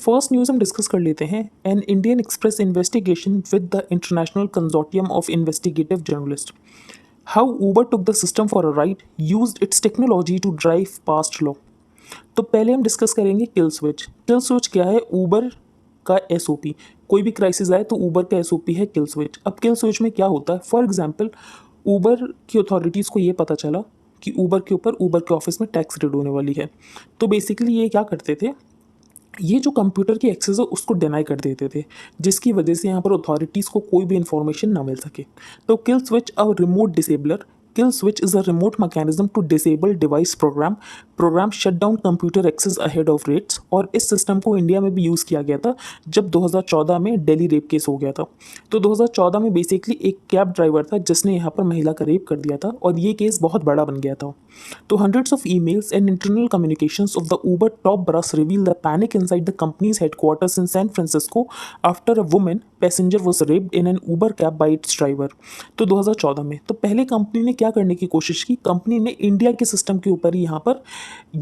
First news हम discuss कर लेते हैं। An Indian Express investigation with the international consortium of investigative journalist, how Uber took the system for a ride, used its technology to drive past law. तो पहले हम discuss करेंगे kill switch. किल switch क्या है? Uber का SOP. कोई भी crisis आए तो ऊबर का एसओपी है किल स्विच। अब किल स्विच में क्या होता है? फॉर एग्जांपल, ऊबर की अथॉरिटीज़ को ये पता चला कि ऊबर के ऊपर ऊबर के ऑफिस में टैक्स रेड होने वाली है। तो बेसिकली ये क्या करते थे, ये जो कंप्यूटर की एक्सेस है उसको डिनाई कर देते थे, जिसकी वजह से यहाँ पर अथॉरिटीज़ को कोई भी इंफॉर्मेशन ना मिल सके। तो kill switch a remote disabler. Kill switch is a remote mechanism to disable device program shut down computer access ahead of rates. और इस सिस्टम को इंडिया में भी यूज़ किया गया था जब 2014 में दिल्ली रेप केस हो गया था। तो 2014 में बेसिकली एक कैब ड्राइवर था जिसने यहाँ पर महिला का रेप कर दिया था और ये केस बहुत बड़ा बन गया था। तो hundreds of emails and internal communications of the Uber top brass reveal the panic inside the company's headquarters in San Francisco after a woman passenger was raped in an Uber cab by its driver। तो 2014 में तो पहले company ने क्या करने की कोशिश की? कंपनी ने इंडिया के सिस्टम के ऊपर ही यहाँ पर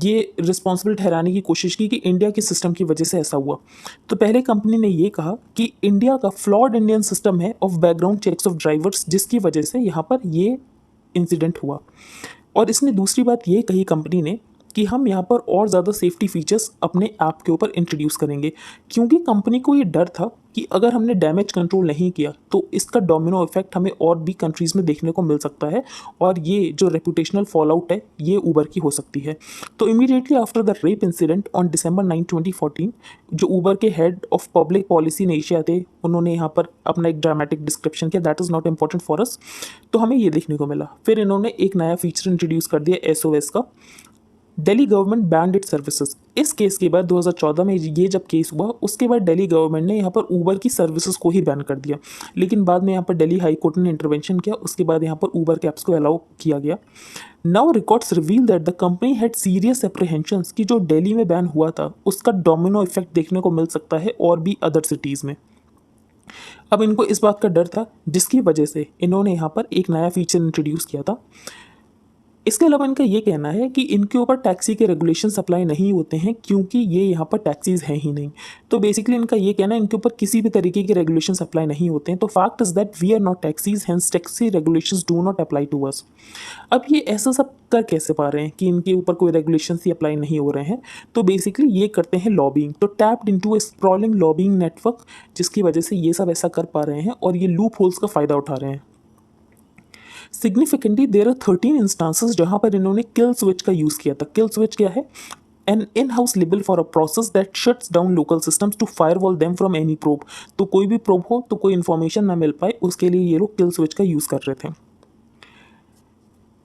ये रिस्पॉन्सिबल ठहराने की कोशिश की कि इंडिया के सिस्टम की वजह से ऐसा हुआ। तो पहले कंपनी ने ये कहा कि इंडिया का फ्लॉड इंडियन सिस्टम है of background checks of drivers, जिसकी वजह से यहाँ पर ये इंसिडेंट हुआ। और इसने दूसरी बात ये कही कंपनी ने कि हम यहाँ पर और ज़्यादा सेफ्टी फीचर्स अपने ऐप के ऊपर इंट्रोड्यूस करेंगे, क्योंकि कंपनी को ये डर था कि अगर हमने डैमेज कंट्रोल नहीं किया तो इसका डोमिनो इफेक्ट हमें और भी कंट्रीज़ में देखने को मिल सकता है और ये जो रेपुटेशनल फॉल आउट है ये ऊबर की हो सकती है। तो immediately after the rape incident on December 9, 2014, जो ऊबर के head of public policy in Asia थे, उन्होंने यहाँ पर अपना एक ड्रामेटिक डिस्क्रिप्शन किया, that is not important for us. तो हमें ये देखने को मिला। फिर इन्होंने एक नया फीचर इंट्रोड्यूस कर दिया एसओएस का। Delhi government band it services. इस केस के बाद 2014 में ये जब केस हुआ उसके बाद दिल्ली गवर्नमेंट ने यहाँ पर ऊबर की सर्विसेज को ही बैन कर दिया, लेकिन बाद में यहाँ पर दिल्ली हाई कोर्ट ने इंटरवेंशन किया, उसके बाद यहाँ पर ऊबर के ऐप्स को अलाउ किया गया। Now records reveal that the company had serious apprehensions कि जो दिल्ली में बैन हुआ था उसका डोमिनो इफेक्ट देखने को मिल सकता है और भी अदर सिटीज़ में। अब इनको इस बात का डर था जिसकी वजह से इन्होंने यहाँ पर एक नया फीचर इंट्रोड्यूस किया था। इसके अलावा इनका ये कहना है कि इनके ऊपर टैक्सी के रेगुलेशंस अप्लाई नहीं होते हैं क्योंकि ये यहाँ पर टैक्सीज हैं ही नहीं। तो बेसिकली इनका ये कहना है इनके ऊपर किसी भी तरीके के रेगुलेशंस अप्लाई नहीं होते हैं। तो fact is that we are not taxis, hence taxi regulations do not apply to us. अब ये ऐसा सब कर कैसे पा रहे हैं कि इनके ऊपर कोई रेगुलेशंस ही अप्लाई नहीं हो रहे हैं? तो बेसिकली ये करते हैं लॉबिंग। तो टैप्ड इनटू ए स्प्रॉलिंग लॉबिंग नेटवर्क, जिसकी वजह से ये सब ऐसा कर पा रहे हैं और ये लूप होल्स का फ़ायदा उठा रहे हैं। सिग्निफिकेंटली देर आर 13 इंस्टांसेस जहां पर इन्होंने किल स्विच का यूज़ किया था। किल स्विच क्या है? An in house label for a process that shuts down local systems to firewall them from any probe. तो कोई भी प्रोब हो तो कोई इन्फॉर्मेशन ना मिल पाए, उसके लिए ये लोग किल स्विच का यूज़ कर रहे थे।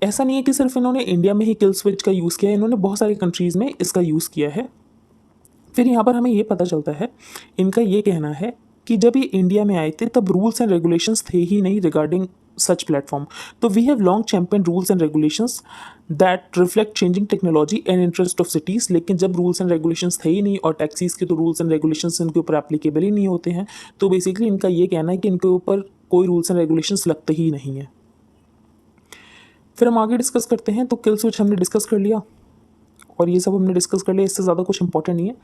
ऐसा नहीं है कि सिर्फ इन्होंने इंडिया में ही किल स्विच का यूज़ किया है, इन्होंने बहुत सारी कंट्रीज़ में इसका यूज़ किया है। फिर यहाँ पर हमें ये पता चलता है, इनका ये कहना है कि जब ये इंडिया में आए थे तब रूल्स एंड रेगुलेशंस थे ही नहीं रिगार्डिंग सच प्लेटफॉर्म। तो we have long champion rules and regulations that reflect changing technology and interest of cities. लेकिन जब रूल्स एंड रेगुलेशंस थे ही नहीं और टैक्सीज़ के तो रूल्स एंड रेगुलेशंस इनके ऊपर एप्लीकेबल ही नहीं होते हैं, तो बेसिकली इनका ये कहना है कि इनके ऊपर कोई रूल्स एंड रेगुलेशंस लगते ही नहीं है। फिर हम आगे डिस्कस करते हैं। तो किल स्विच हमने डिस्कस कर लिया और ये सब हमने डिस्कस कर लिया, इससे ज़्यादा कुछ इंपॉर्टेंट नहीं है।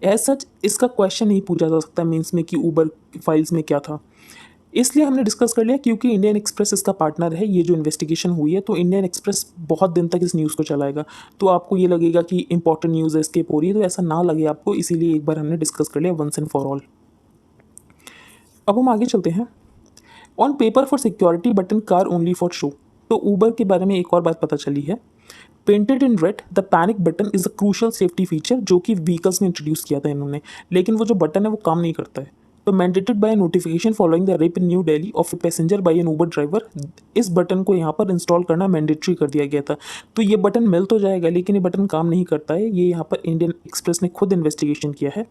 एज सच इसका क्वेश्चन नहीं पूछा जा सकता मीन्स में कि ऊबर फाइल्स में क्या था, इसलिए हमने डिस्कस कर लिया क्योंकि इंडियन एक्सप्रेस इसका पार्टनर है। ये जो इन्वेस्टिगेशन हुई है तो इंडियन एक्सप्रेस बहुत दिन तक इस न्यूज़ को चलाएगा, तो आपको ये लगेगा कि इंपॉर्टेंट न्यूज़ है एस्केप हो रही है, तो ऐसा ना लगे आपको, इसीलिए एक बार हमने डिस्कस कर लिया वंस एंड फॉर ऑल। अब हम आगे चलते हैं। On paper for security but in car only for show. तो ऊबर के बारे में एक और बात पता चली है। Painted in read the panic button is a crucial safety feature जो कि व्हीकल्स में इंट्रोड्यूस किया था इन्होंने, लेकिन वो जो बटन है वो काम नहीं करता है। तो mandated by notification following the rape in New Delhi of a passenger by an Uber driver, इस बटन को यहाँ पर इंस्टॉल करना मैंडेटरी कर दिया गया था। तो ये बटन मिल तो जाएगा लेकिन ये बटन काम नहीं करता है, ये यहाँ पर इंडियन एक्सप्रेस ने खुद इन्वेस्टिगेशन किया है।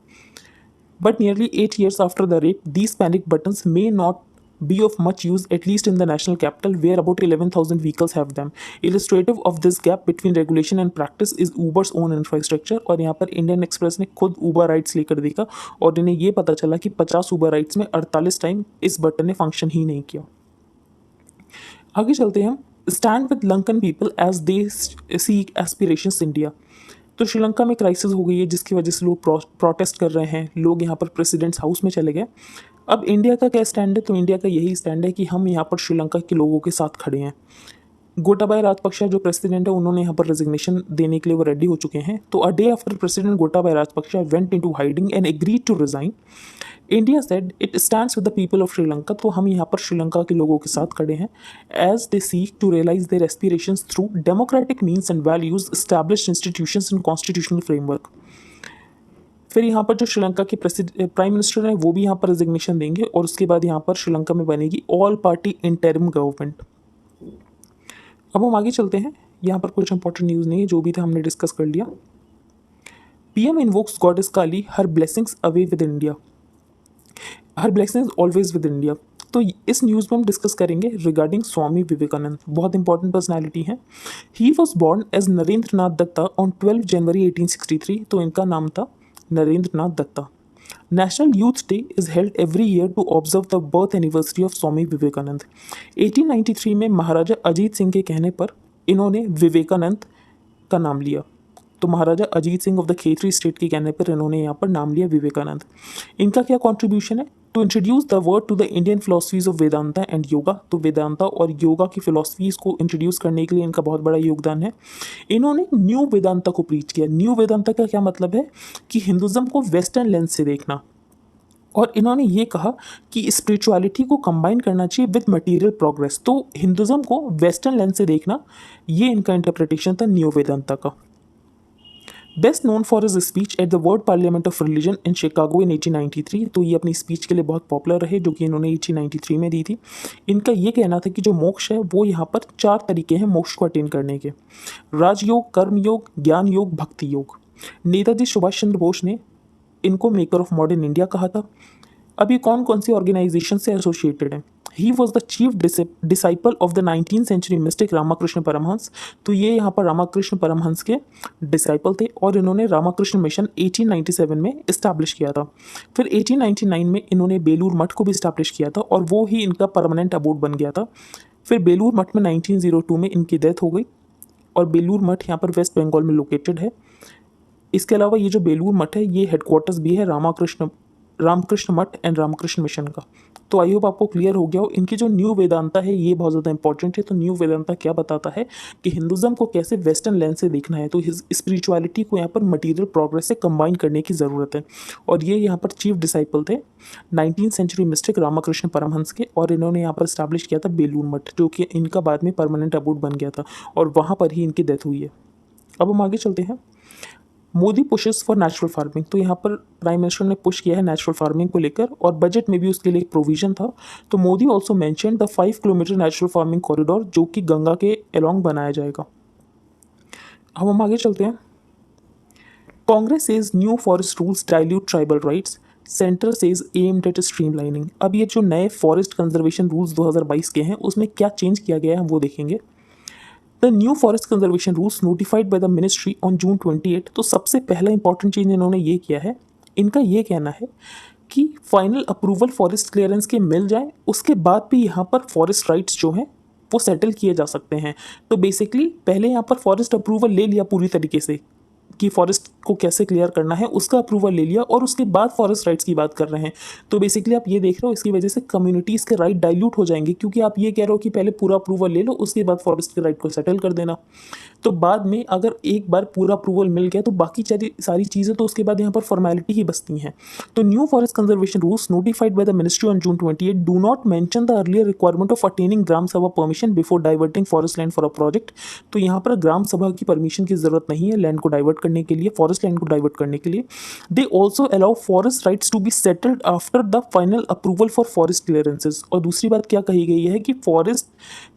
But nearly 8 years after the rape, these panic buttons may not be of much use, at least in the national capital, where about 11,000 vehicles have them. Illustrative of this gap between regulation and practice is Uber's own infrastructure। और यहाँ पर Indian express ने खुद Uber rides लेकर देखा और इन्हें ये पता चला कि 50 ऊबर राइड्स में 48 टाइम इस बटन ने फंक्शन ही नहीं किया। आगे चलते हैं हम। Stand with Lankan people as they seek aspirations India. तो श्रीलंका में क्राइसिस हो गई है जिसकी वजह से लोग प्रोटेस्ट कर रहे हैं, लोग यहाँ पर प्रेसिडेंट्स हाउस में चले गए। अब इंडिया का क्या स्टैंड है? तो इंडिया का यही स्टैंड है कि हम यहाँ पर श्रीलंका के लोगों के साथ खड़े हैं। गोटाबाया राजपक्षे जो प्रेसिडेंट है, उन्होंने यहाँ पर रेजिग्नेशन देने के लिए वो रेडी हो चुके हैं। तो a day after president Gotabaya Rajapaksa went into hiding and agreed to resign, India said it stands with the people of Sri Lanka. तो हम यहाँ पर श्रीलंका के लोगों के साथ खड़े हैं as they seek to realise their aspirations through democratic means and values, established institutions and constitutional framework. फिर यहाँ पर जो श्रीलंका के प्राइम मिनिस्टर हैं वो भी यहाँ पर रेजिग्नेशन देंगे और उसके बाद यहाँ पर श्रीलंका में बनेगी ऑल पार्टी इंटरिम गवर्नमेंट। अब हम आगे चलते हैं। यहाँ पर कुछ इंपॉर्टेंट न्यूज़ नहीं है, जो भी था हमने डिस्कस कर लिया। PM invokes goddess Kali, her blessings away with India, her blessings always with India. तो इस न्यूज़ में हम डिस्कस करेंगे रिगार्डिंग स्वामी विवेकानंद, बहुत इंपॉर्टेंट पर्सनैलिटी है। He was born as Narendra Nath Datta on 12 January 1863। तो इनका नाम था Narendra Nath Datta. National youth day is held every year to observe the birth anniversary of Swami Vivekananda. 1893 में महाराजा अजीत सिंह के कहने पर इन्होंने विवेकानंद का नाम लिया। तो Maharaja Ajit Singh of the Khetri state के कहने पर इन्होंने यहाँ पर नाम लिया विवेकानंद। इनका क्या कॉन्ट्रीब्यूशन है? To introduce the world to the Indian philosophies of Vedanta and yoga. तो वेदांता और योगा की फिलोसफीज को इंट्रोड्यूस करने के लिए इनका बहुत बड़ा योगदान है। इन्होंने न्यू वेदांता को प्रीच किया। न्यू वेदांता का क्या मतलब है? कि हिंदुज़म को वेस्टर्न लेंस से देखना। और इन्होंने ये कहा कि स्पिरिचुअलिटी को कंबाइन करना चाहिए विद मटेरियल प्रोग्रेस। तो हिंदुज़म को वेस्टर्न लेंस से देखना, ये इनका इंटरप्रिटेशन था न्यू वेदांता का। Best known for his speech at the world parliament of religion in Chicago in 1893। तो ये अपनी स्पीच के लिए बहुत पॉपुलर रहे, जो कि इन्होंने 1893 में दी थी। इनका ये कहना था कि जो मोक्ष है वो यहाँ पर 4 तरीके हैं मोक्ष को अटेन करने के: राजयोग, कर्म योग, ज्ञान योग, भक्ति योग। नेताजी सुभाष चंद्र बोस ने इनको मेकर ऑफ मॉडर्न इंडिया कहा था। अब ये कौन कौन सी ऑर्गेनाइजेशन से एसोसिएटेड हैं? He was the chief disciple of the 19th century mystic Ramakrishna Paramahamsa. तो ये यहाँ पर रामाकृष्ण परमहंस के डिसाइपल थे और इन्होंने रामाकृष्ण मिशन 1897 में इस्टेब्लिश किया था। फिर 1899 में इन्होंने बेलूर मठ को भी इस्टेब्लिश किया था और वो ही इनका परमानेंट अबोर्ड बन गया था। फिर बेलूर मठ में 1902 में इनकी डेथ हो गई और बेलूर मठ यहाँ पर वेस्ट बंगाल में लोकेटेड है। इसके अलावा ये जो बेलूर मठ है ये हेडक्वार्टर्स भी है रामकृष्ण मठ एंड रामकृष्ण मिशन का। तो आई होप आपको क्लियर हो गया हो। इनकी जो न्यू वेदांता है ये बहुत ज़्यादा इंपॉर्टेंट है। तो न्यू वेदांता क्या बताता है कि हिंदुज़म को कैसे वेस्टर्न लेंस से देखना है। तो स्पिरिचुअलिटी को यहाँ पर मटेरियल प्रोग्रेस से कंबाइन करने की ज़रूरत है। और ये यहाँ पर चीफ डिसाइपल थे 19th century mystic Ramakrishna Paramhans के, और इन्होंने यहाँ पर स्टैब्लिश किया था बेलूर मठ, जो कि इनका बाद में परमानेंट अबोर्ड बन गया था और वहाँ पर ही इनकी डेथ हुई है। अब हम आगे चलते हैं। Modi pushes for natural farming. तो यहाँ पर प्राइम मिनिस्टर ने पुश किया है नेचुरल फार्मिंग को लेकर और बजट में भी उसके लिए एक प्रोविजन था। तो Modi also mention the 5 kilometre natural farming corridor, जो कि गंगा के अलोंग बनाया जाएगा। अब हम आगे चलते हैं। Congress says new forest rules dilute tribal rights, centre says aimed at streamlining. अब ये जो नए फॉरेस्ट कंजर्वेशन रूल्स 2022 के हैं उसमें क्या चेंज किया गया है हम वो देखेंगे। The new forest conservation rules notified by the ministry on June 28। तो सबसे पहला इंपॉर्टेंट चेंज इन्होंने ये किया है, इनका ये कहना है कि फाइनल अप्रूवल फॉरेस्ट क्लियरेंस के मिल जाए उसके बाद भी यहाँ पर फॉरेस्ट राइट्स जो हैं वो सेटल किए जा सकते हैं। तो बेसिकली पहले यहाँ पर फॉरेस्ट अप्रूवल ले लिया पूरी तरीके से कि फॉरेस्ट को कैसे क्लियर करना है, उसका अप्रूवल ले लिया और उसके बाद फॉरेस्ट राइट्स की बात कर रहे हैं। तो बेसिकली आप ये देख रहे हो इसकी वजह से कम्युनिटीज़ के राइट डाइल्यूट हो जाएंगे, क्योंकि आप ये कह रहे हो कि पहले पूरा अप्रूवल ले लो उसके बाद फॉरेस्ट के राइट को सेटल कर देना। तो बाद में अगर एक बार पूरा अप्रूवल मिल गया तो बाकी सारी चीज़ें तो उसके बाद यहाँ पर फॉर्मेलिटी ही बचती हैं। तो new forest conservation rules notified by the ministry on June 28 do not mention the earlier requirement of attaining gram sabha permission before diverting forest land for a project. तो यहाँ पर ग्राम सभा की परमिशन की जरूरत नहीं है लैंड को डाइवर्ट करने के लिए, फॉरेस्ट लैंड को डाइवर्ट करने के लिए। They also allow forest rights to be settled after the final approval for forest clearances. और दूसरी बात क्या कही गई है कि फॉरेस्ट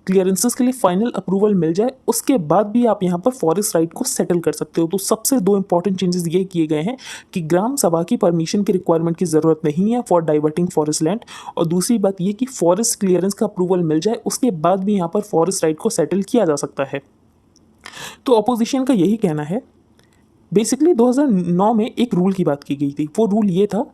क्लियरेंसेस के लिए फाइनल अप्रूवल मिल जाए उसके बाद भी आप यहाँ पर फॉरेस्ट राइट को सेटल कर सकते हो। तो सबसे 2 इंपॉर्टेंट चेंजेस ये किए गए हैं कि ग्राम सभा की परमिशन की रिक्वायरमेंट की ज़रूरत नहीं है फॉर डाइवर्टिंग फॉरेस्ट लैंड, और दूसरी बात ये कि फॉरेस्ट क्लियरेंस का अप्रूवल मिल जाए उसके बाद भी यहाँ पर फॉरेस्ट राइट को सेटल किया जा सकता है। तो अपोजिशन का यही कहना है। बेसिकली 2009 में एक रूल की बात की गई थी। वो रूल ये था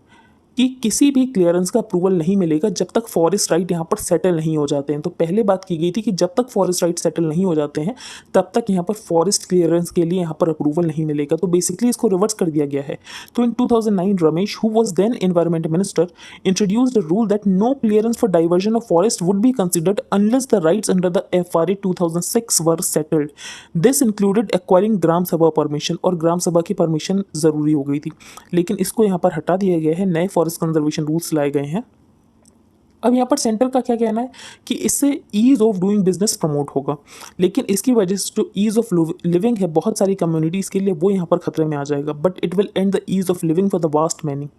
कि किसी भी क्लियरेंस का अप्रूवल नहीं मिलेगा जब तक फॉरेस्ट राइट यहाँ पर सेटल नहीं हो जाते हैं। तो पहले बात की गई थी कि जब तक फॉरेस्ट राइट सेटल नहीं हो जाते हैं तब तक यहाँ पर फॉरेस्ट क्लियरेंस के लिए यहाँ पर अप्रूवल नहीं मिलेगा। तो बेसिकली इसको रिवर्स कर दिया गया है। तो इन 2009 Ramesh, who was then environment minister, introduced a rule that no clearance for diversion of forest would be considered unless the rights under the FRA 2006 were settled. This included acquiring gram sabha permission, और ग्राम सभा की permission ज़रूरी हो गई थी, लेकिन इसको यहाँ पर हटा दिया गया है। नए फॉरेस्ट कंजर्वेशन रूल्स लाए गए हैं। अब यहाँ पर सेंटर का क्या कहना है कि इससे ease of doing business promote होगा, लेकिन इसकी वजह से जो ईज़ ऑफ लिविंग है बहुत सारी कम्युनिटीज़ के लिए, वो यहाँ पर खतरे में आ जाएगा। But it will and the ease of living for the vast many.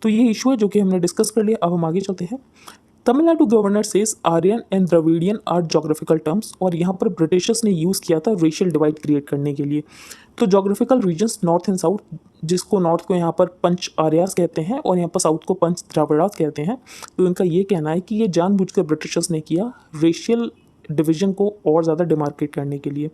तो ये इशू है जो कि हमने डिस्कस कर लिया। अब हम आगे चलते हैं। Tamil Nadu governor says Aryan and Dravidian are geographical terms, और यहाँ पर ब्रिटिशर्स ने यूज़ किया था रेशियल डिवाइड क्रिएट करने के लिए। तो geographical regions north and south, जिसको नॉर्थ को यहाँ पर पंच आर्यास कहते हैं और यहाँ पर साउथ को पंच द्राविडास कहते हैं। तो इनका ये कहना है कि ये जानबूझकर ब्रिटिशर्स ने किया रेशियल डिवीजन को और ज़्यादा डिमार्केट करने के लिए।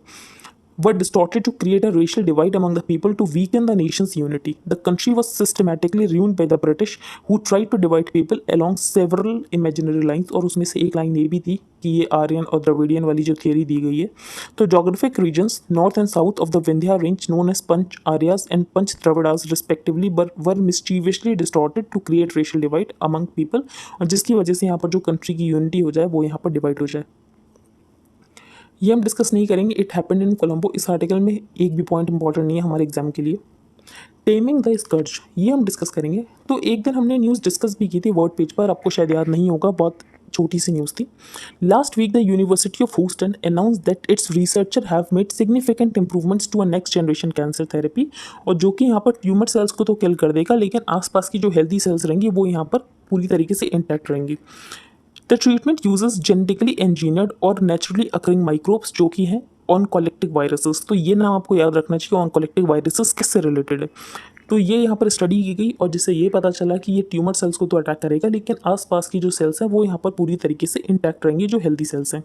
Were distorted to create a racial divide among the people to weaken the nation's unity. The country was systematically ruined by the British, who tried to divide people along several imaginary lines. और उसमें से एक line ये भी थी कि ये आर्यन और द्रविडियन वाली जो थियरी दी गई है। तो geographic regions north and south of the Vindhya range, known as Panch Aryas and Panch Dravidas respectively, were mischievously distorted to create racial divide among people, और जिसकी वजह से यहाँ पर जो कंट्री की यूनिटी हो जाए वो यहाँ पर डिवाइड हो जाए। ये हम डिस्कस नहीं करेंगे। It happened in Colombo. इस आर्टिकल में एक भी पॉइंट इंपॉर्टेंट नहीं है हमारे एग्जाम के लिए। टेमिंग द स्कर्ज, ये हम डिस्कस करेंगे। तो एक दिन हमने न्यूज़ डिस्कस भी की थी वर्ड पेज पर, आपको शायद याद नहीं होगा, बहुत छोटी सी न्यूज़ थी। Last week the university of Houston announce that its researcher have made significant improvements to a next generation cancer therapy, और जो कि यहाँ पर ट्यूमर सेल्स को तो किल कर देगा, लेकिन आसपास की जो हेल्दी सेल्स रहेंगी वो यहाँ पर पूरी तरीके से इंटैक्ट रहेंगी। The treatment uses genetically engineered और नेचुरली अकरिंग माइक्रोब्स, जो कि हैं ऑनकोलेक्टिक वायरसेस। तो ये नाम आपको याद रखना चाहिए, ऑनकोलेक्टिक वायरसेस किससे रिलेटेड है। तो ये यहाँ पर स्टडी की गई और जिससे ये पता चला कि ये ट्यूमर सेल्स को तो अटैक करेगा, लेकिन आसपास की जो सेल्स हैं वो यहाँ पर पूरी तरीके से इंटैक्ट रहेंगी, जो हेल्दी सेल्स हैं।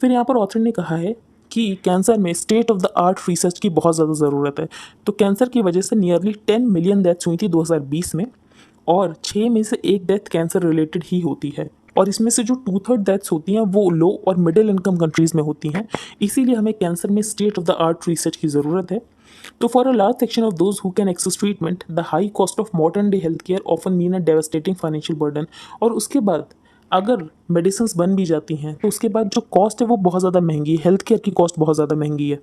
फिर यहाँ पर ऑथर ने कहा है कि कैंसर में state of the art research की बहुत ज़्यादा ज़रूरत है। तो कैंसर की वजह से नियरली 10 मिलियन डेथ्स हुई थी 2020 में, और 6 में से एक डेथ कैंसर रिलेटेड ही होती है, और इसमें से जो 2/3 डेथ्स होती हैं वो लो और मिडिल इनकम कंट्रीज़ में होती हैं। इसीलिए हमें कैंसर में state of the art research की ज़रूरत है। तो for a large section of those who can access treatment, the high cost of modern day health care often mean a devastating financial burden. और उसके बाद अगर मेडिसिन बन भी जाती हैं तो उसके बाद जो कॉस्ट है वो बहुत ज़्यादा महंगी है, हेल्थ केयर की कॉस्ट बहुत ज़्यादा महंगी है।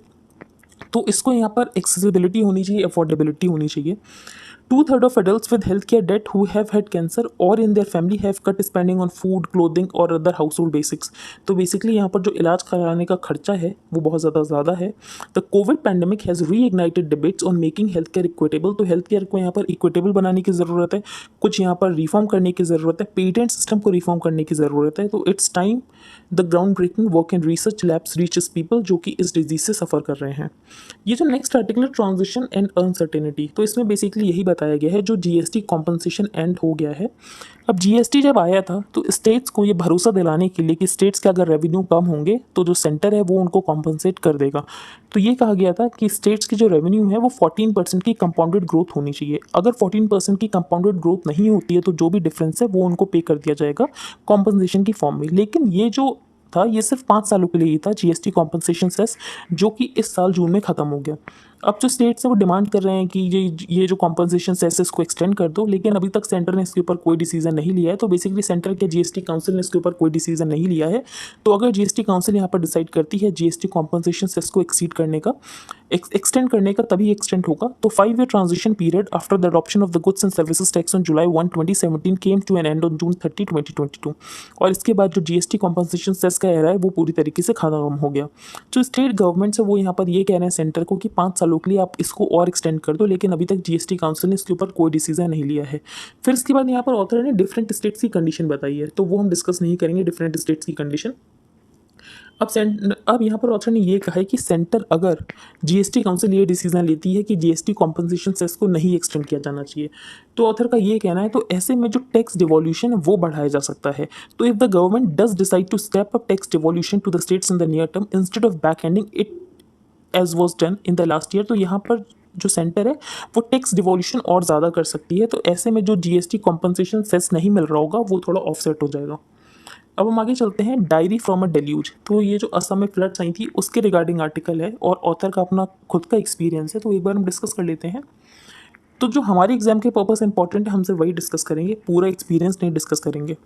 तो इसको यहाँ पर एक्सेसिबिलिटी होनी चाहिए, अफोर्डेबिलिटी होनी चाहिए। 2/3 of adults with healthcare debt who have had cancer or in their family have cut spending on food, clothing और other household basics। तो बेसिकली यहाँ पर जो इलाज कराने का खर्चा है वो बहुत ज़्यादा है। The covid pandemic has reignited debates on making health care equitable. तो हेल्थ केयर को यहाँ पर इक्विटेबल बनाने की ज़रूरत है, कुछ यहाँ पर रिफॉर्म करने की ज़रूरत है, पेटेंट सिस्टम को रिफॉर्म करने की ज़रूरत है। तो it's time the ground breaking work and research labs reaches people जो कि इस डिजीज से सफ़र कर रहे हैं। ये जो नेक्स्ट आर्टिकल है ट्रांजिशन एंड अनसर्टेनिटी, तो इसमें बेसिकली यही बताया गया है जो जीएसटी कॉम्पनसेशन एंड हो गया है। अब जीएसटी जब आया था तो स्टेट्स को ये भरोसा दिलाने के लिए कि स्टेट्स के अगर रेवेन्यू कम होंगे तो जो सेंटर है वो उनको कॉम्पनसेट कर देगा। तो ये कहा गया था कि स्टेट्स की जो रेवेन्यू है वो 14% की कंपाउंडेड ग्रोथ होनी चाहिए। अगर 14% की कंपाउंडेड ग्रोथ नहीं होती है तो जो भी डिफरेंस है वो उनको पे कर दिया जाएगा कॉम्पनसेशन की फॉर्म में। लेकिन ये जो था ये सिर्फ 5 सालों के लिए ही था जीएसटी कॉम्पनसेशन सेस, जो कि इस साल जून में ख़त्म हो गया। अब जो स्टेट्स हैं वो डिमांड कर रहे हैं कि ये जो कॉम्पनसेशन सेस इसको एक्सटेंड कर दो, लेकिन अभी तक सेंटर ने इसके ऊपर कोई डिसीजन नहीं लिया है। तो बेसिकली सेंटर के जीएसटी काउंसिल ने इसके ऊपर कोई डिसीजन नहीं लिया है। तो अगर जीएसटी काउंसिल यहाँ पर डिसाइड करती है जीएसटी कॉम्पनसेशन सेस को एक्सीड करने का, एक्सटेंड करने का, तभी एक्सटेंड होगा। तो 5 year transition period after the adoption of the goods and services tax on July 1, 2017 came to an end on June 30, 2022। और इसके बाद जो जीएसटी कॉम्पनसेशन सेस का एरा है वो पूरी तरीके से खत्म हो गया। जो स्टेट गवर्नमेंट है वो यहाँ पर ये कह रहे हैं सेंटर को कि 5 सालों के लिए आप इसको और एक्सटेंड कर दो, लेकिन अभी तक जीएसटी काउंसिल ने इसके ऊपर कोई डिसीजन नहीं लिया है। फिर इसके बाद यहाँ पर ऑथर ने डिफरेंट स्टेट्स की कंडीशन बताई है, तो वो हम डिस्कस नहीं करेंगे डिफरेंट स्टेट्स की कंडीशन। अब यहाँ पर ऑथर ने ये कहा है कि सेंटर अगर जीएसटी काउंसिल ये डिसीजन लेती है कि जीएसटी कॉम्पनसेशन सेस को नहीं एक्सटेंड किया जाना चाहिए, तो ऑथर का ये कहना है तो ऐसे में जो टैक्स डिवोल्यूशन है वो बढ़ाया जा सकता है। तो if the government does decide to step up tax devolution to the states in the near term instead of back ending it as was done in the last year, तो यहाँ पर जो सेंटर है वो टैक्स डिवोल्यूशन और ज़्यादा कर सकती है। तो ऐसे में जो जीएसटी कॉम्पनसेशन सेस नहीं मिल रहा होगा वो थोड़ा ऑफसेट हो जाएगा। अब हम आगे चलते हैं, डायरी फ्रॉम अ डेल्यूज। तो ये जो असम में फ्लड्स आई थी उसके रिगार्डिंग आर्टिकल है और ऑथर का अपना खुद का एक्सपीरियंस है, तो एक बार हम डिस्कस कर लेते हैं। तो जो हमारे एग्जाम के पर्पस इंपॉर्टेंट है हम सिर्फ वही डिस्कस करेंगे, पूरा एक्सपीरियंस नहीं डिस्कस करेंगे।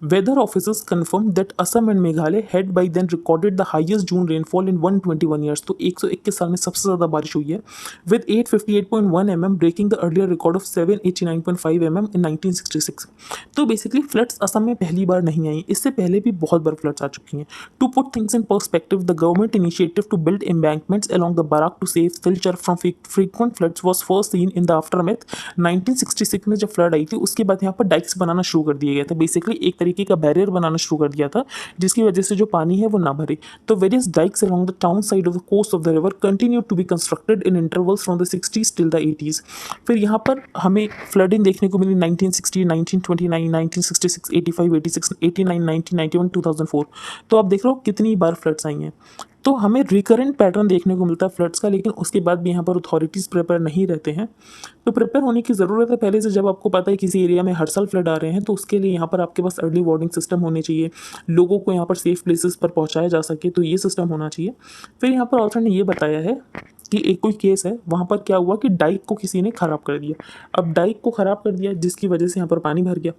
Weather officers confirm that Assam and Meghalaya had by then recorded the highest June rainfall in 121 years. तो 121 साल में सबसे ज़्यादा बारिश हुई है, with 858.1 mm breaking the earlier record of 789.5 mm in 1966। तो बेसिकली फ्लड्स असम में पहली बार नहीं आई, इससे पहले भी बहुत बार फ्लड्स आ चुकी हैं। To put things in perspective, the government initiative to build embankments along the Barak to save Silchar from frequent floods was first seen in the aftermath 1966 में जब फ्लड आई थी उसके बाद यहाँ पर डाइक्स बनाना शुरू कर दिए गए थे। बेसिकली एक तरीके का बैरियर बनाना शुरू कर दिया था जिसकी वजह से जो पानी है वो ना भरे। तो various dykes along the town side of the coast of the river continued to be constructed in intervals from the 60s till the 80s। फिर यहाँ पर हमें फ्लडिंग देखने को मिली 1960, 1929, 1966, 85, 86, 89, 1991, 2004। तो आप देख रहे हो कितनी बार फ्लड्स आई हैं। तो हमें रिकरेंट पैटर्न देखने को मिलता है फ्लड्स का, लेकिन उसके बाद भी यहाँ पर अथॉरिटीज़ प्रिपेयर नहीं रहते हैं। तो प्रिपेयर होने की ज़रूरत है पहले से। जब आपको पता है किसी एरिया में हर साल फ्लड आ रहे हैं तो उसके लिए यहाँ पर आपके पास अर्ली वार्निंग सिस्टम होने चाहिए, लोगों को यहाँ पर सेफ प्लेसेस पर पहुँचाया जा सके, तो ये सिस्टम होना चाहिए। फिर यहाँ पर ऑथर ने ये बताया है कि एक कोई केस है वहाँ पर क्या हुआ कि डाइक को किसी ने ख़राब कर दिया। अब डाइक को ख़राब कर दिया जिसकी वजह से यहाँ पर पानी भर गया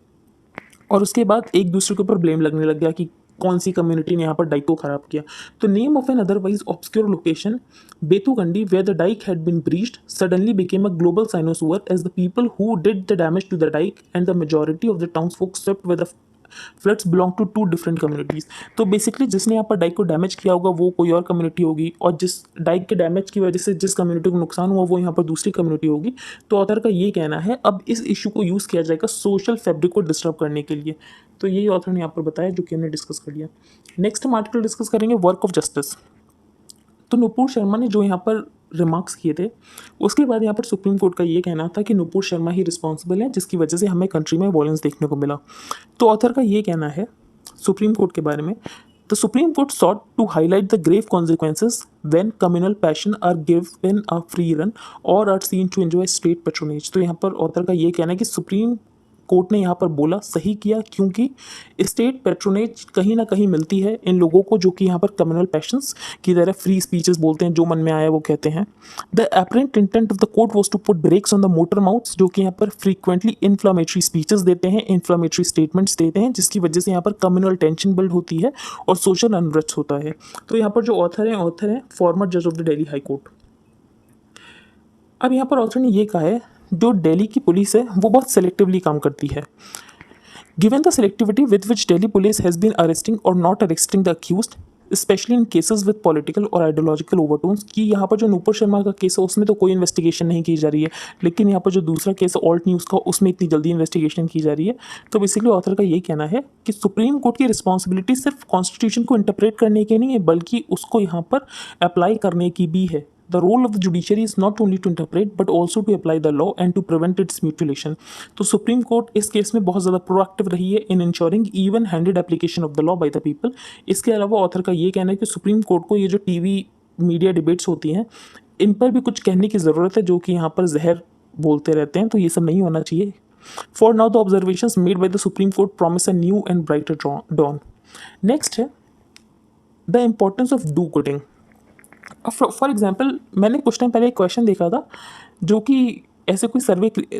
और उसके बाद एक दूसरे के ऊपर ब्लेम लगने लग गया कि कौन सी कम्युनिटी ने यहाँ पर डाइक को खराब किया। तो name of an otherwise obscure location Betugandi where the dyke had been breached suddenly became a global cynosure as the people who did the damage to the dyke and the majority of the towns folk swept with the floods belong to two different communities. तो basically जिसने यहाँ पर Dyke को damage किया होगा वो कोई और कम्युनिटी होगी और जिस डाइक के डैमेज की वजह से जिस कम्युनिटी को नुकसान हुआ वो यहाँ पर दूसरी कम्युनिटी होगी। तो ऑथर का ये कहना है अब इस इशू को यूज़ किया जाएगा सोशल फैब्रिक को डिस्टर्ब करने के लिए। तो यही ऑथर ने यहाँ पर बताया जो कि हमने डिस्कस कर लिया। नेक्स्ट हम आर्टिकल डिस्कस करेंगे वर्क ऑफ जस्टिस। तो नुपुर शर्मा ने जो यहाँ पर रिमार्क्स किए थे उसके बाद यहाँ पर सुप्रीम कोर्ट का ये कहना था कि नुपुर शर्मा ही रिस्पॉन्सिबल है जिसकी वजह से हमें कंट्री में वॉयलेंस देखने को मिला। तो ऑथर का ये कहना है सुप्रीम कोर्ट के बारे में, the supreme court sought to highlight the grave consequences when communal passion are given a free run or are seen to enjoy state patronage। तो यहाँ पर ऑथर का ये कहना है कि सुप्रीम कोर्ट ने यहाँ पर बोला सही किया क्योंकि स्टेट पेट्रोनेज कहीं ना कहीं मिलती है इन लोगों को जो कि यहाँ पर कम्युनल पैशंस की तरह फ्री स्पीचेस बोलते हैं, जो मन में आया वो कहते हैं। The apparent intent of the court was to put brakes on the motor mouths जो कि यहाँ पर फ्रीक्वेंटली इन्फ्लामेटरी स्पीचेस देते हैं, इन्फ्लामेटरी स्टेटमेंट्स देते हैं जिसकी वजह से यहाँ पर कम्युनल टेंशन बिल्ड होती है और सोशल अनरेस्ट होता है। तो यहाँ पर जो ऑथर हैं फॉर्मर जज of the Delhi high court. अब यहाँ पर ऑथर ने ये कहा है जो दिल्ली की पुलिस है वो बहुत सेलेक्टिवली काम करती है। Given the selectivity with which Delhi police has been arresting or not arresting the accused specially in cases with political or ideological overtones, कि यहाँ पर जो नुपुर शर्मा का केस है उसमें तो कोई इन्वेस्टिगेशन नहीं की जा रही है, लेकिन यहाँ पर जो दूसरा केस है ऑल्ट न्यूज़ का उसमें इतनी जल्दी इन्वेस्टिगेशन की जा रही है। तो बेसिकली ऑथर का ये कहना है कि सुप्रीम कोर्ट की रिस्पॉन्सिबिलिटी सिर्फ कॉन्स्टिट्यूशन को इंटरप्रेट करने की नहीं है बल्कि उसको यहाँ पर अप्लाई करने की भी है। The role of the judiciary is not only to interpret but also to apply the law and to prevent its mutilation। तो सुप्रीम कोर्ट इस केस में बहुत ज़्यादा प्रोएक्टिव रही है in ensuring even handed application of the law by the people. इसके अलावा author का ये कहना है कि सुप्रीम कोर्ट को ये जो टीवी मीडिया डिबेट्स होती हैं इन पर भी कुछ कहने की ज़रूरत है जो कि यहाँ पर जहर बोलते रहते हैं, तो ये सब नहीं होना चाहिए। For now the observations made by the supreme court promise a new and brighter dawn. Next है the importance of do gooding. For example मैंने कुछ टाइम पहले एक क्वेश्चन देखा था जो कि ऐसे कोई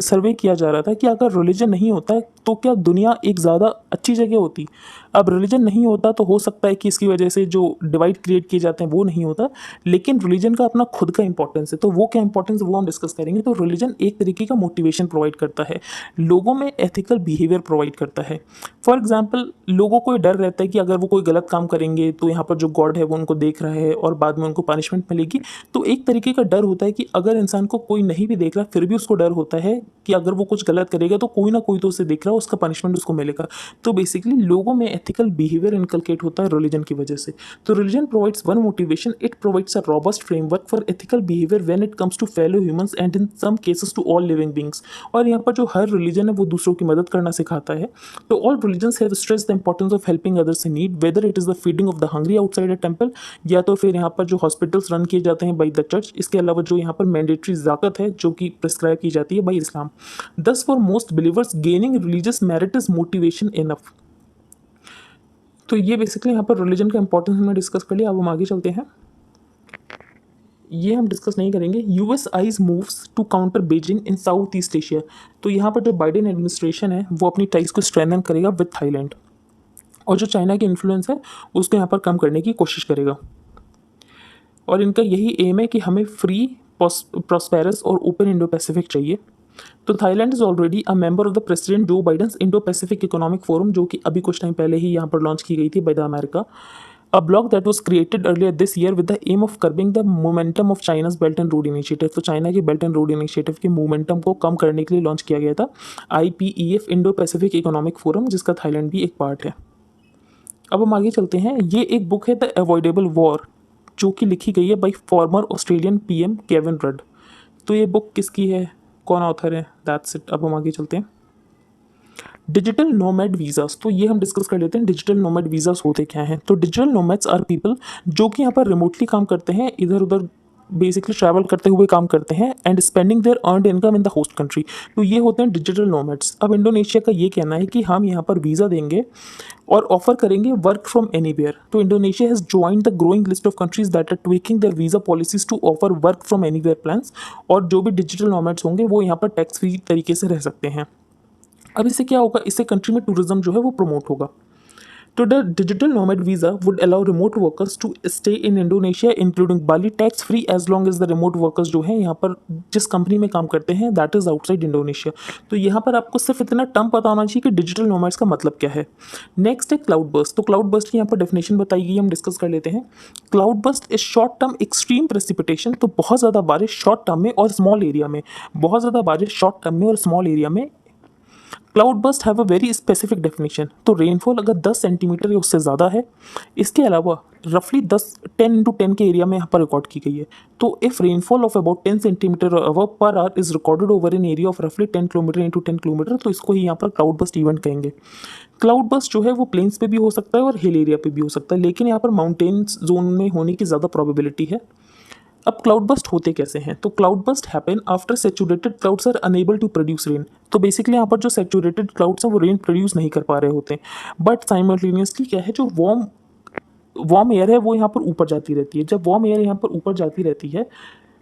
सर्वे किया जा रहा था कि अगर रिलीजन नहीं होता तो क्या दुनिया एक ज़्यादा अच्छी जगह होती। अब रिलीजन नहीं होता तो हो सकता है कि इसकी वजह से जो डिवाइड क्रिएट किए जाते हैं वो नहीं होता, लेकिन रिलीजन का अपना खुद का इंपॉर्टेंस है। तो वो क्या इंपॉर्टेंस वो हम डिस्कस करेंगे। तो रिलीजन एक तरीके का मोटिवेशन प्रोवाइड करता है, लोगों में एथिकल बिहेवियर प्रोवाइड करता है। फॉर एग्जाम्पल लोगों को डर रहता है कि अगर वो कोई गलत काम करेंगे तो यहाँ पर जो गॉड है वो उनको देख रहा है और बाद में उनको पनिशमेंट मिलेगी। तो एक तरीके का डर होता है कि अगर इंसान को कोई नहीं भी देख रहा फिर भी उसको डर होता है कि अगर वो कुछ गलत करेगा तो कोई ना कोई तो उसे देख रहा है, उसका पनिशमेंट उसको मिलेगा। तो बेसिकली लोगों में एथिकल बिहेवियर इनकलकेट होता है रिलीजन की वजह से। तो religion provides one motivation, it provides a robust framework for ethical behaviour when it comes to fellow humans and in some cases to all living beings. और यहाँ पर जो हर रिलीजन है वो दूसरों की मदद करना सिखाता है। तो all religions have stress the importance of helping others in need, whether it is the feeding of the hungry outside a temple, या तो फिर यहाँ पर जो हॉस्पिटल्स रन किए जाते हैं बाई द चर्च, इसके अलावा जो यहाँ पर मैंडेटरी ज़ाकत है जो कि प्रिस्क्राइब की जाती है बाई इस्लाम। दस for most believers gaining religious merit is motivation enough. तो ये बेसिकली यहाँ पर रिलीजन का इंपॉर्टेंस हमने डिस्कस कर लिया। अब हम आगे चलते हैं, ये हम डिस्कस नहीं करेंगे। US eyes moves to counter Beijing in South East Asia. तो यहाँ पर जो बाइडेन एडमिनिस्ट्रेशन है वो अपनी टाइज को स्ट्रेंथन करेगा विद थाईलैंड, और जो चाइना की इन्फ्लुएंस है उसको यहाँ पर कम करने की कोशिश करेगा। और इनका यही एम है कि हमें फ्री, प्रॉस्पेरस और ओपन इंडो पैसिफिक चाहिए। तो Thailand is already a member of the president जो Biden's Indo Pacific economic forum, जो कि अभी कुछ टाइम पहले ही यहाँ पर लॉन्च की गई थी by the America. A block that was created earlier this year with the aim of curbing the momentum of China's Belt and Road Initiative। तो चाइना की बेल्ट एंड रोड इनिशिएटिव के momentum को कम करने के लिए लॉन्च किया गया था IPEF, Indo Pacific economic forum, जिसका थाईलैंड भी एक पार्ट है। अब हम आगे चलते हैं। ये एक बुक है द अवॉइडेबल वॉर, जो कि लिखी गई है by farmer Australian PM Kevin Rudd. तो ये बुक किसकी है, कौन ऑथर है, दैट्स इट। अब हम आगे चलते हैं। डिजिटल नोमैड वीज़ास, तो ये हम डिस्कस कर लेते हैं डिजिटल नोमैड वीज़ास होते क्या हैं। तो डिजिटल नोमैड्स आर पीपल जो कि यहाँ पर रिमोटली काम करते हैं, इधर उधर बेसिकली ट्रैवल करते हुए काम करते हैं, and spending their earned income in the host country. तो ये होते हैं डिजिटल नोमैड्स। अब इंडोनेशिया का ये कहना है कि हम यहाँ पर वीज़ा देंगे और ऑफर करेंगे वर्क फ्रॉम एनीवेयर। तो Indonesia has joined the growing list of countries that are tweaking their visa policies to offer work from anywhere plans. और जो भी डिजिटल नोमैड्स होंगे वो यहाँ पर टैक्स फ्री तरीके से रह सकते हैं। अब इससे क्या होगा, इससे कंट्री में टूरिज्म जो है वो प्रमोट होगा। तो the digital nomad visa would allow remote workers to stay in Indonesia including Bali tax free as long as the remote workers जो हैं यहाँ पर जिस कंपनी में काम करते हैं दैट इज़ आउटसाइड इंडोनेशिया। तो यहाँ पर आपको सिर्फ इतना टर्म पता होना चाहिए कि डिजिटल नोमैड्स का मतलब क्या है। नेक्स्ट है क्लाउड बर्स्ट। तो क्लाउड बर्स्ट की यहाँ पर डेफिनेशन बताई गई, हम डिस्कस कर लेते हैं। Cloud burst is short term extreme precipitation. तो बहुत ज़्यादा बारिश शॉर्ट टर्म में और स्मॉल एरिया में, बहुत ज़्यादा बारिश शॉर्ट टर्म में और स्मॉल एरिया में। Cloud burst have a very specific definition. तो रेनफॉल अगर 10 सेंटीमीटर या उससे ज़्यादा है, इसके अलावा रफली 10 के एरिया में यहाँ पर रिकॉर्ड की गई है। तो if rainfall of about 10 centimetre above per hour is recorded over an area of रफली 10 किलोमीटर इंटू 10 किलोमीटर, तो इसको ही यहाँ पर क्लाउड बर्स्ट इवेंट कहेंगे। क्लाउड बर्स्ट जो है वो प्लेन्स पे भी हो सकता है और हिल एरिया पे भी हो सकता है, लेकिन यहाँ पर माउंटेन्स जोन में होने की ज़्यादा प्रोबेबिलिटी है। अब क्लाउड बस्ट होते कैसे हैं। तो cloud burst happen after saturated clouds are unable to produce rain. तो बेसिकली यहाँ पर जो सैचुरेटेड क्लाउड्स हैं वो रेन प्रोड्यूस नहीं कर पा रहे होते हैं। बट साइमल्टेनियसली क्या है, जो वार्म एयर है वो यहाँ पर ऊपर जाती रहती है। जब वार्म एयर यहाँ पर ऊपर जाती रहती है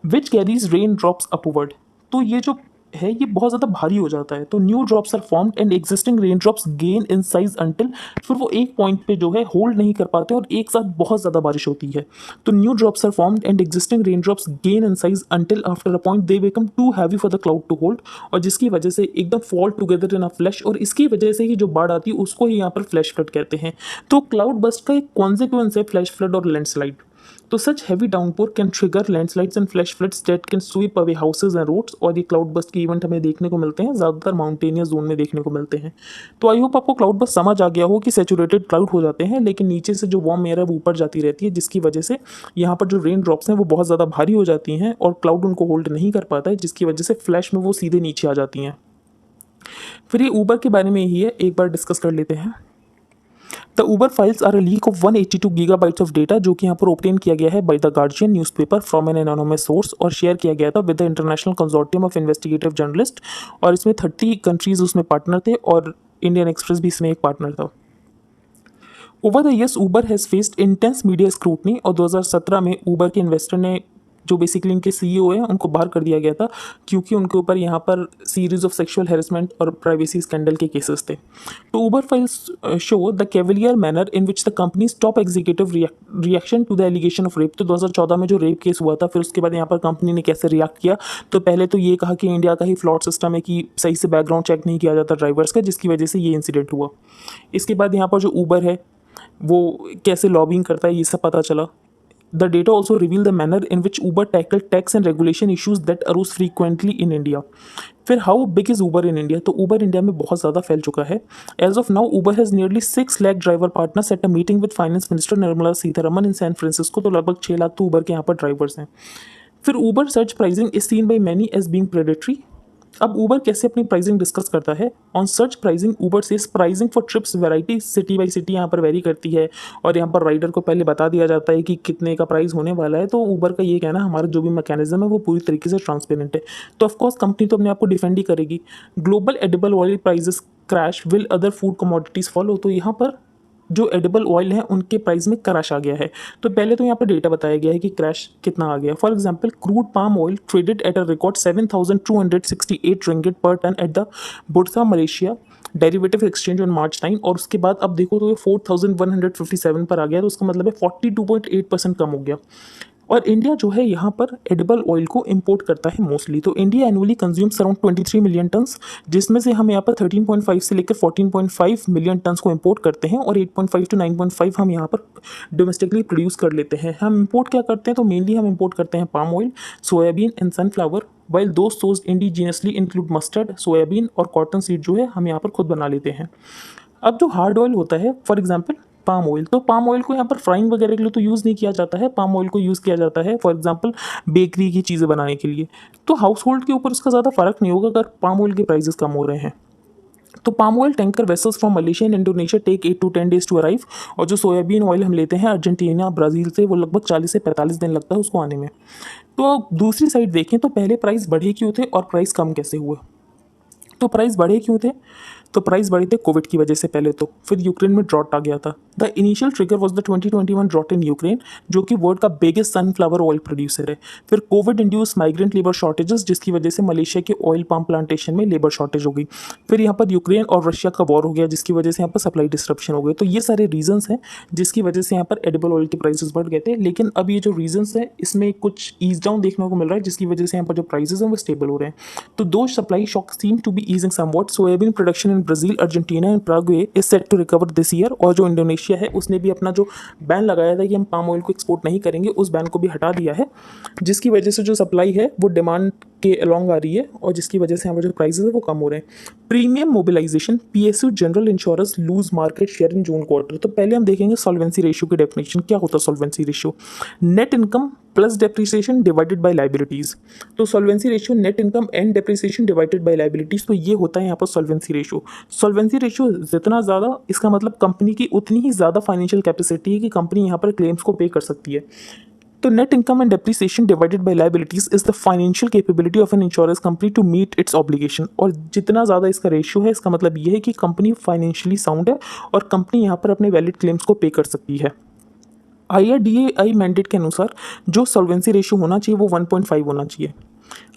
which carries rain drops upward, तो ये जो है ये बहुत ज़्यादा भारी हो जाता है। तो new drops are formed and existing rain drops gain in size until, फिर वो एक पॉइंट पे जो है होल्ड नहीं कर पाते और एक साथ बहुत ज़्यादा बारिश होती है। तो new drops are formed and existing rain drops gain in size until after a point they become too heavy for the cloud to hold, और जिसकी वजह से एकदम fall together in a flash, और इसकी वजह से ही जो बाढ़ आती है उसको ही यहाँ पर फ्लैश फ्लड कहते हैं। तो क्लाउड बस्ट का एक कॉन्सिक्वेंस है फ्लैश फ्लड और लैंडस्लाइड। तो such heavy downpour can trigger landslides and flash floods that can sweep away houses and roads, और ये क्लाउड बस्ट के इवेंट हमें देखने को मिलते हैं, ज़्यादातर माउंटेनियस जोन में देखने को मिलते हैं। तो आई होप आपको क्लाउड बस्ट समझ आ गया हो कि सैचुरेटेड क्लाउड हो जाते हैं, लेकिन नीचे से जो वार्म एयर है वो ऊपर जाती रहती है, जिसकी वजह से यहाँ पर जो रेन ड्रॉप्स हैं वो बहुत ज़्यादा भारी हो जाती हैं और क्लाउड उनको होल्ड नहीं कर पाता है, जिसकी वजह से फ्लैश में वो सीधे नीचे आ जाती हैं। फिर ये ऊबर के बारे में ही है, एक बार डिस्कस कर लेते हैं। The Uber files are a leak of 182 gigabytes of data, जो कि यहाँ पर ऑब्टेन किया गया है by the Guardian newspaper from an anonymous source, और शेयर किया गया था with the international consortium of investigative journalist, और इसमें 30 कंट्रीज उसमें पार्टनर थे और इंडियन एक्सप्रेस भी इसमें एक पार्टनर था। Over the years Uber has faced intense media scrutiny, और 2017 में ऊबर के इन्वेस्टर ने, जो बेसिकली इनके CEO हैं, उनको बाहर कर दिया गया था क्योंकि उनके ऊपर यहाँ पर सीरीज ऑफ सेक्सुअल हैरेसमेंट और प्राइवेसी स्कैंडल के केसेस थे। तो Uber files show the cavalier manner in which the company's top executive reaction to the allegation of rape. तो 2014 में जो रेप केस हुआ था, फिर उसके बाद यहाँ पर कंपनी ने कैसे रिएक्ट किया। तो पहले तो ये कहा कि इंडिया का ही फ्लॉड सिस्टम है कि सही से बैकग्राउंड चेक नहीं किया जाता ड्राइवर्स का, जिसकी वजह से ये इंसिडेंट हुआ। इसके बाद यहाँ पर जो ऊबर है वो कैसे लॉबिंग करता है ये सब पता चला। The data also reveal the manner in which Uber tackled tax and regulation issues that arose frequently in India. फिर how big is Uber in India? तो ऊबर इंडिया में बहुत ज़्यादा फैल चुका है. As of now Uber has nearly 6 lakh driver partners at a meeting with finance minister Nirmala Sitharaman in San Francisco. तो लगभग 6 लाख तो ऊबर के यहाँ पर ड्राइवर्स हैं. फिर Uber surge pricing is seen by many as being predatory. अब ऊबर कैसे अपनी प्राइसिंग डिस्कस करता है? ऑन सर्च प्राइसिंग ऊबर से pricing for trips variety city by city यहाँ पर वेरी करती है, और यहाँ पर राइडर को पहले बता दिया जाता है कि कितने का प्राइस होने वाला है. तो ऊबर का ये कहना हमारा जो भी मैकेनिज्म है वो पूरी तरीके से ट्रांसपेरेंट है. तो ऑफकोर्स कंपनी तो अपने आप को डिफेंड ही करेगी. Global edible oil prices crash, will other food commodities follow. तो यहाँ पर जो एडिबल ऑयल है उनके प्राइस में क्रैश आ गया है. तो पहले तो यहाँ पर डेटा बताया गया है कि क्रैश कितना आ गया. For example crude palm oil traded at a record 7,268 ringgit per tonne at the Bursa Malaysia derivative exchange on March 9. और उसके बाद अब देखो तो ये 4,157 पर आ गया. तो उसका मतलब है 42.8% कम हो गया. और इंडिया जो है यहाँ पर एडिबल ऑयल को इंपोर्ट करता है मोस्टली. तो India annually consumes around 23 million turns, जिसमें से हम यहाँ पर 13.5 से लेकर 14.5 मिलियन टन्स को इंपोर्ट करते हैं, और 8.5 to 9.5 हम यहाँ पर डोमेस्टिकली प्रोड्यूस कर लेते हैं. हम इंपोर्ट क्या करते हैं? तो मेनली हम इंपोर्ट करते हैं palm oil, soybean and sunflower, while though sources indigenously include mustard, soybean और कॉटन सीड जो है हम यहाँ पर खुद बना लेते हैं. अब जो हार्ड ऑयल होता है, फॉर एग्जांपल पाम ऑयल, तो पाम ऑयल को यहाँ पर फ्राइंग वगैरह के लिए तो यूज़ नहीं किया जाता है. पाम ऑयल को यूज़ किया जाता है फॉर एग्जांपल बेकरी की चीज़ें बनाने के लिए. तो हाउस होल्ड के ऊपर उसका ज़्यादा फर्क नहीं होगा अगर पाम ऑयल के प्राइसेस कम हो रहे हैं. तो palm oil tanker vessels from Malaysia and Indonesia take 8 to 10 days to arrive. और जो सोयाबीन ऑयल हम लेते हैं अर्जेंटीना ब्राज़ील से, वो लगभग 40 से 45 दिन लगता है उसको आने में. तो अब दूसरी साइड देखें तो पहले प्राइस बढ़े क्यों थे और प्राइस कम कैसे हुए? तो प्राइस बढ़े क्यों थे? तो प्राइस बढ़े थे कोविड की वजह से पहले तो. फिर यूक्रेन में ड्रॉट आ गया था. The initial trigger was the 2021 drought in Ukraine, जो कि वर्ल्ड का बिगेस्ट सनफ्लावर ऑयल प्रोड्यूसर है. फिर Covid induce migrant labour shortages, जिसकी वजह से मलेशिया के ऑयल पाम प्लांटेशन में लेबर शॉर्टेज हो गई. फिर यहाँ पर यूक्रेन और रशिया का वॉर हो गया, जिसकी वजह से यहाँ पर सप्लाई डिस्ट्रप्शन हो गए. तो ये सारे रीजंस हैं जिसकी वजह से यहाँ पर एडिबल ऑयल के प्राइसेस बढ़ गए थे. लेकिन अब ये जो रीजंस है इसमें कुछ ईज डाउन देखने को मिल रहा है, जिसकी वजह से यहाँ पर जो प्राइसेस हैं वो स्टेबल हो रहे हैं. तो दो supply shock seem to be easing somewhat. Soybean production in Brazil, Argentina and Paraguay is set to recover this year. और जो इंडोनेशिया है उसने भी अपना जो बैन लगाया था कि हम पाम ऑयल को एक्सपोर्ट नहीं करेंगे, उस बैन को भी हटा दिया है, जिसकी वजह से जो सप्लाई है वो डिमांड के अलोंग आ रही है, और जिसकी वजह से यहाँ पर जो प्राइसेस है वो कम हो रहे हैं. Premium mobilisation, PSU general insurance lose market share in June quarter. तो पहले हम देखेंगे सॉल्वेंसी रेशियो की डेफिनेशन. क्या होता है solvency ratio? Net income plus depreciation divided by liabilities. तो solvency ratio net income and depreciation divided by liabilities. तो ये होता है यहाँ पर सॉल्वेंसी रेशियो. सॉल्वेंसी रेशियो जितना ज़्यादा, इसका मतलब कंपनी की उतनी ही ज़्यादा फाइनेंशियल कैपेसिटी है कि कंपनी यहाँ पर क्लेम्स को पे कर सकती है. तो net income and depreciation divided by liabilities is the financial capability of an insurance company to meet its obligation. और जितना ज़्यादा इसका रेशियो है, इसका मतलब ये है कि कंपनी फाइनेंशियली साउंड है और कंपनी यहाँ पर अपने वैलिड क्लेम्स को पे कर सकती है. IRDAI मैंडेट के अनुसार जो सॉल्वेंसी रेशियो होना चाहिए वो 1.5 होना चाहिए.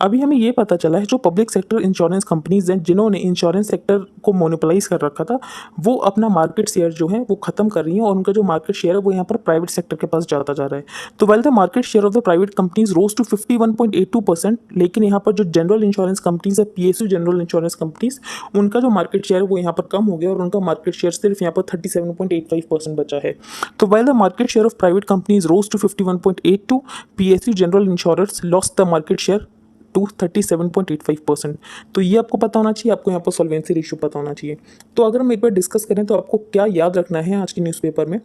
अभी हमें ये पता चला है जो पब्लिक सेक्टर इंश्योरेंस कंपनीज हैं जिन्होंने इंश्योरेंस सेक्टर को मोनोपोलाइज कर रखा था, वो अपना मार्केट शेयर जो है वो खत्म कर रही हैं, और उनका जो मार्केट शेयर है वो यहाँ पर प्राइवेट सेक्टर के पास जाता जा रहा है. तो well the market share of the private companies rose to 51.82%. लेकिन यहाँ पर जो जनरल इंश्योरेंस कंपनीज है, PSU जनरल इंश्योरेंस कंपनीज, उनका जो मार्केट शेयर है वो यहाँ पर कम हो गया, और उनका मार्केट शेयर सिर्फ यहाँ पर 37.85% बचा है. तो well the market share of private companies rose to 51.82, PSU general insurance lost the market share to 37.85%. तो ये आपको पता होना चाहिए. आपको यहाँ पर सॉल्वेंसी रेशियो पता होना चाहिए. तो अगर हम एक बार डिस्कस करें तो आपको क्या याद रखना है आज की न्यूज़पेपर में?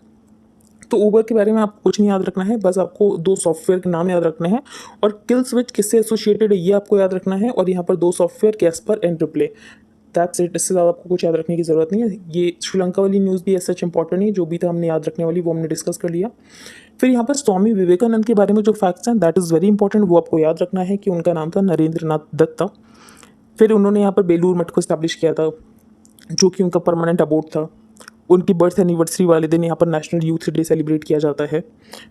तो ऊबर के बारे में आपको कुछ नहीं याद रखना है, बस आपको 2 सॉफ्टवेयर के नाम याद रखने हैं, और किल स्विच किससे एसोसिएटेड है ये आपको याद रखना है, और यहाँ पर 2 software Caspar and replay. That's it. इससे ज़्यादा आपको कुछ याद रखने की ज़रूरत नहीं है. ये श्रीलंका वाली न्यूज़ भी ऐसा इंपॉर्टेंट नहीं है, जो भी था हमने याद रखने वाली वो हमने डिस्कस कर लिया. फिर यहाँ पर स्वामी विवेकानंद के बारे में जो फैक्ट्स हैं दैट इज़ वेरी इंपॉर्टेंट, वो आपको याद रखना है कि उनका नाम था नरेंद्र नाथ दत्त था. फिर उन्होंने यहाँ पर बेलूर मठ को इस्टेब्लिश किया था, जो कि उनका परमानेंट अबोर्ड था. उनकी बर्थ एनिवर्सरी वाले दिन यहाँ पर नेशनल यूथ डे सेलिब्रेट किया जाता है.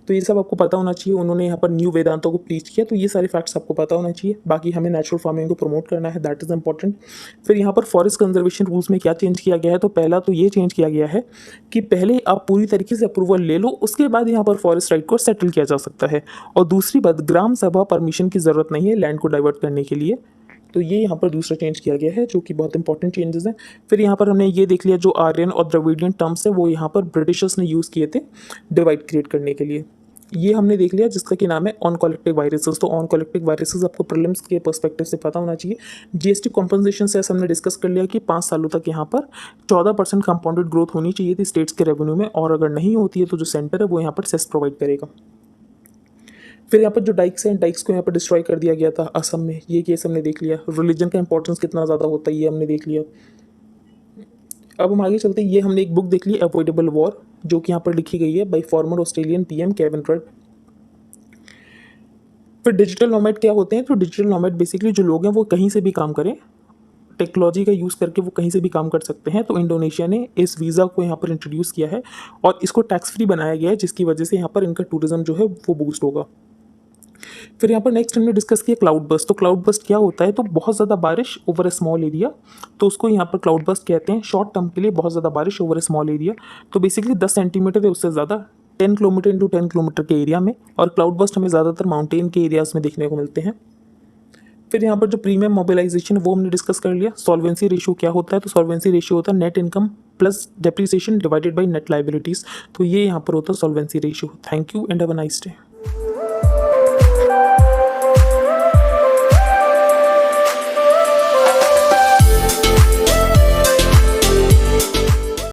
तो ये सब आपको पता होना चाहिए. उन्होंने यहाँ पर न्यू वेदांतों को प्रीच किया. तो ये सारे फैक्ट्स आपको पता होना चाहिए. बाकी हमें नेचुरल फार्मिंग को प्रमोट करना है, दैट इज़ इंपॉर्टेंट. फिर यहाँ पर फॉरेस्ट कंजर्वेशन रूल्स में क्या चेंज किया गया है? तो पहला तो ये चेंज किया गया है कि पहले आप पूरी तरीके से अप्रूवल ले लो, उसके बाद यहाँ पर फॉरेस्ट राइट को सेटल किया जा सकता है. और दूसरी बात, ग्राम सभा परमिशन की ज़रूरत नहीं है लैंड को डाइवर्ट करने के लिए. तो ये यहाँ पर दूसरा चेंज किया गया है, जो कि बहुत इंपॉर्टेंट चेंजेस हैं. फिर यहाँ पर हमने ये देख लिया जो आर्यन और द्रविडियन टर्म्स है वो यहाँ पर ब्रिटिशर्स ने यूज़ किए थे डिवाइड क्रिएट करने के लिए. ये हमने देख लिया जिसका कि नाम है ऑन कॉलेक्टिव वायरसेस। तो ऑन कॉलेक्टिव वायरसेस आपको प्रीलिम्स के पर्सपेक्टिव से पता होना चाहिए। जीएसटी कॉम्पनसेशन से हमने डिस्कस कर लिया कि 5 सालों तक यहाँ पर 14% कंपाउंडेड ग्रोथ होनी चाहिए थी स्टेट्स के रेवेन्यू में, और अगर नहीं होती है तो जो सेंटर है वो यहाँ पर सेस प्रोवाइड करेगा। फिर यहाँ पर जो डाइक्स हैं, डाइक्स को यहाँ पर डिस्ट्रॉय कर दिया गया था असम में, ये केस हमने देख लिया। रिलीजन का इंपॉर्टेंस कितना ज़्यादा होता है ये हमने देख लिया। अब हम आगे चलते हैं। ये हमने एक बुक देख ली अवॉइडेबल वॉर, जो कि यहाँ पर लिखी गई है by former Australian PM Kevin Rudd. फिर डिजिटल नोमैड क्या होते हैं? तो डिजिटल नोमैड बेसिकली जो लोग हैं वो कहीं से भी काम करें, टेक्नोलॉजी का यूज़ करके वो कहीं से भी काम कर सकते हैं। तो इंडोनेशिया ने इस वीज़ा को यहाँ पर इंट्रोड्यूस किया है और इसको टैक्स फ्री बनाया गया है, जिसकी वजह से यहाँ पर इनका टूरिज्म जो है वो बूस्ट होगा। फिर यहाँ पर नेक्स्ट हमने डिस्कस किया क्लाउड बस्ट। तो क्लाउड बस्ट क्या होता है? तो बहुत ज़्यादा बारिश ओवर अ स्मॉल एरिया, तो उसको यहाँ पर क्लाउड बस्ट कहते हैं। शॉर्ट टर्म के लिए बहुत ज़्यादा बारिश ओवर अ स्मॉल एरिया, तो बेसिकली 10 सेंटीमीटर है उससे ज़्यादा 10 किलोमीटर इंटू 10 किलोमीटर के एरिया में। और क्लाउड बस्ट हमें ज़्यादातर माउंटेन के एरियाज़ में देखने को मिलते हैं। फिर यहाँ पर जो प्रीमियम मोबिलाइजेशन वो हमने डिस्कस कर लिया। सॉल्वेंसी रेशियो क्या होता है? तो सॉल्वेंसी रेशियो होता है net income plus depreciation divided by net liabilities. तो ये यहाँ पर होता है solvency ratio. Thank you and have a nice day.